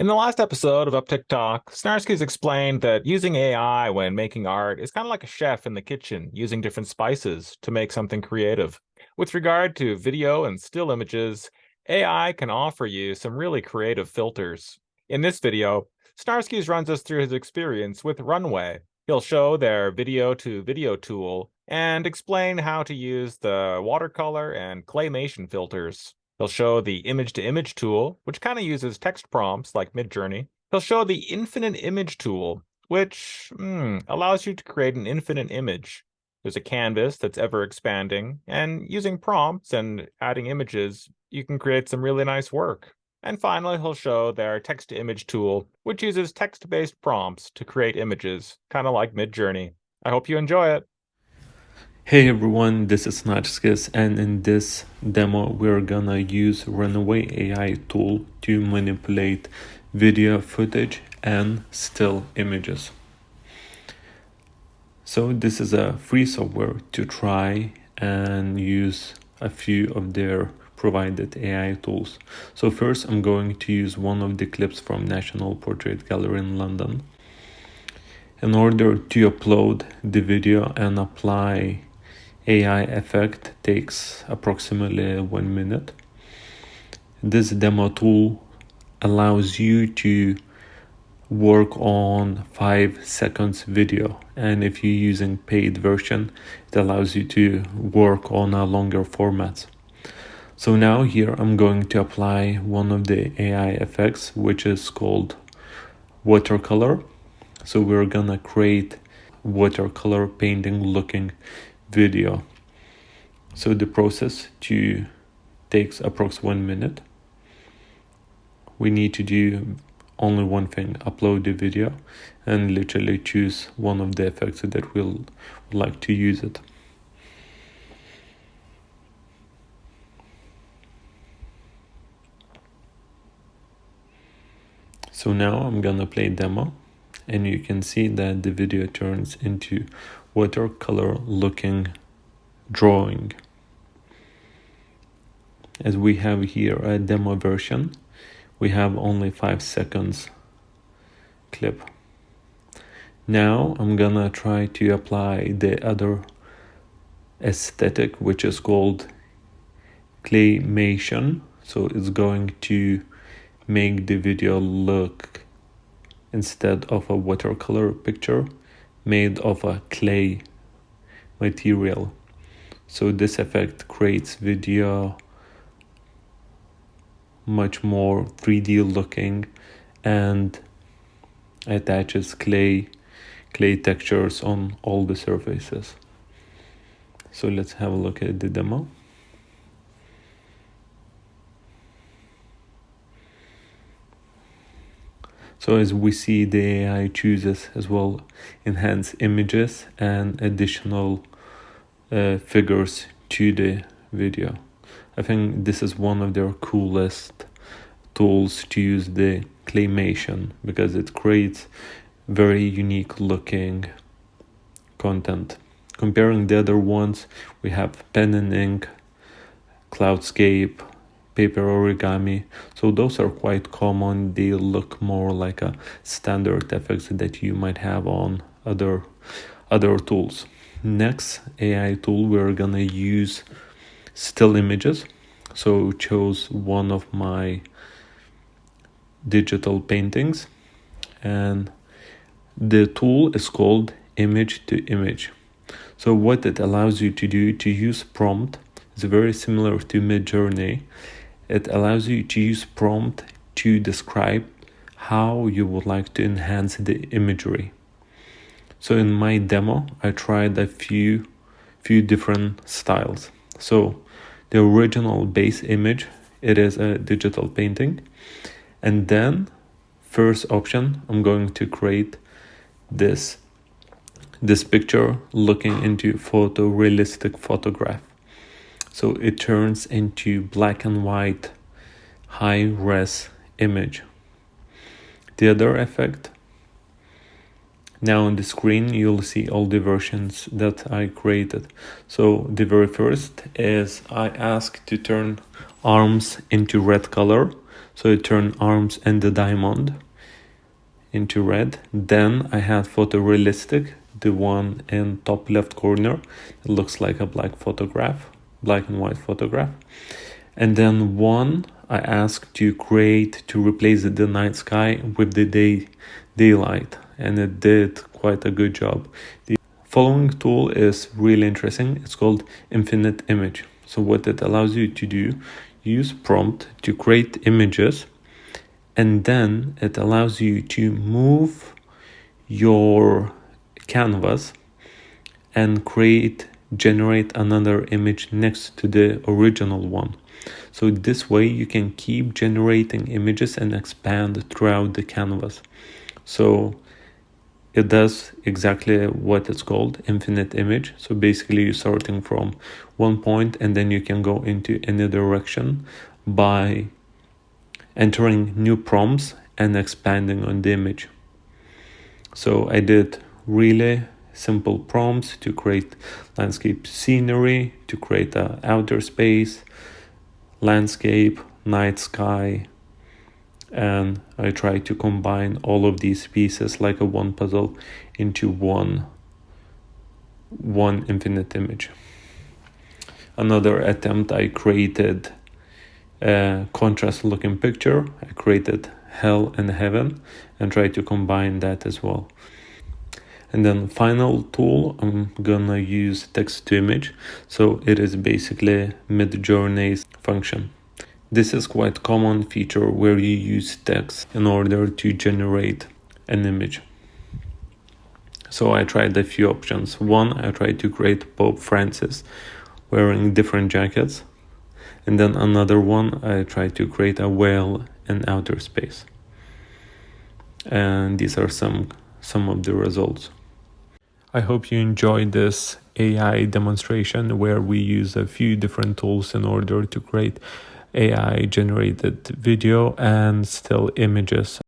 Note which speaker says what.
Speaker 1: In the last episode of Uptick Talk, Snarskis explained that using AI when making art is kind of like a chef in the kitchen using different spices to make something creative. With regard to video and still images, AI can offer you some really creative filters. In this video, Snarskis runs us through his experience with Runway. He'll show their video to video tool and explain how to use the watercolor and claymation filters. He'll show the image to image tool, which kind of uses text prompts like Midjourney. He'll show the infinite image tool, which allows you to create an infinite image. There's a canvas that's ever expanding, and using prompts and adding images, you can create some really nice work. And finally, he'll show their text to image tool, which uses text-based prompts to create images, kind of like Midjourney. I hope you enjoy it.
Speaker 2: Hey everyone, this is Snarskis, and in this demo we're gonna use Runway AI tool to manipulate video footage and still images. So this is a free software to try and use a few of their provided AI tools. So first I'm going to use one of the clips from National Portrait Gallery in London. In order to upload the video and apply AI effect takes approximately 1 minute. This demo tool allows you to work on 5 seconds video, and if you're using paid version, it allows you to work on a longer format. So now here I'm going to apply one of the AI effects, which is called watercolor. So we're gonna create watercolor painting looking video. So the process takes approx 1 minute. We need to do only one thing: upload the video and literally choose one of the effects that we'll like to use it. So now I'm gonna play demo, and you can see that the video turns into watercolor looking drawing. As we have here a demo version, we have only 5 seconds clip. Now I'm gonna try to apply the other aesthetic, which is called claymation. So it's going to make the video look, instead of a watercolor picture, made of a clay material. So this effect creates video much more 3D looking and attaches clay textures on all the surfaces. So let's have a look at the demo. So as we see, the AI chooses as well enhance images and additional figures to the video. I think this is one of their coolest tools to use the claymation, because it creates very unique looking content. Comparing the other ones, we have pen and ink, cloudscape, paper origami. So those are quite common. They look more like a standard effects that you might have on other tools. Next AI tool, we're gonna use still images. So chose one of my digital paintings, and the tool is called image to image. So what it allows you to do, to use prompt, is very similar to Midjourney. It allows you to use prompt to describe how you would like to enhance the imagery. So in my demo, I tried a few different styles. So the original base image, it is a digital painting. And then first option, I'm going to create this picture looking into photorealistic photograph. So it turns into black and white high res image. The other effect, now on the screen you'll see all the versions that I created. So the very first is I asked to turn arms into red color. So I turned arms and the diamond into red. Then I had photorealistic, the one in top left corner. It looks like a black and white photograph. And then one I asked to create to replace the night sky with the daylight, and it did quite a good job. The following tool is really interesting. It's called Infinite Image. So what it allows you to do, use prompt to create images, and then it allows you to move your canvas and generate another image next to the original one. So this way you can keep generating images and expand throughout the canvas. So it does exactly what it's called, infinite image. So basically you're starting from one point and then you can go into any direction by entering new prompts and expanding on the image. So I did really simple prompts to create landscape scenery, to create an outer space, landscape, night sky, and I try to combine all of these pieces like a one puzzle into one infinite image. Another attempt, I created a contrast looking picture. I created hell and heaven and tried to combine that as well. And then final tool, I'm gonna use text to image. So it is basically Midjourney's function. This is quite common feature where you use text in order to generate an image. So I tried a few options. One, I tried to create Pope Francis wearing different jackets. And then another one, I tried to create a whale in outer space. And these are some of the results. I hope you enjoyed this AI demonstration where we use a few different tools in order to create AI generated video and still images.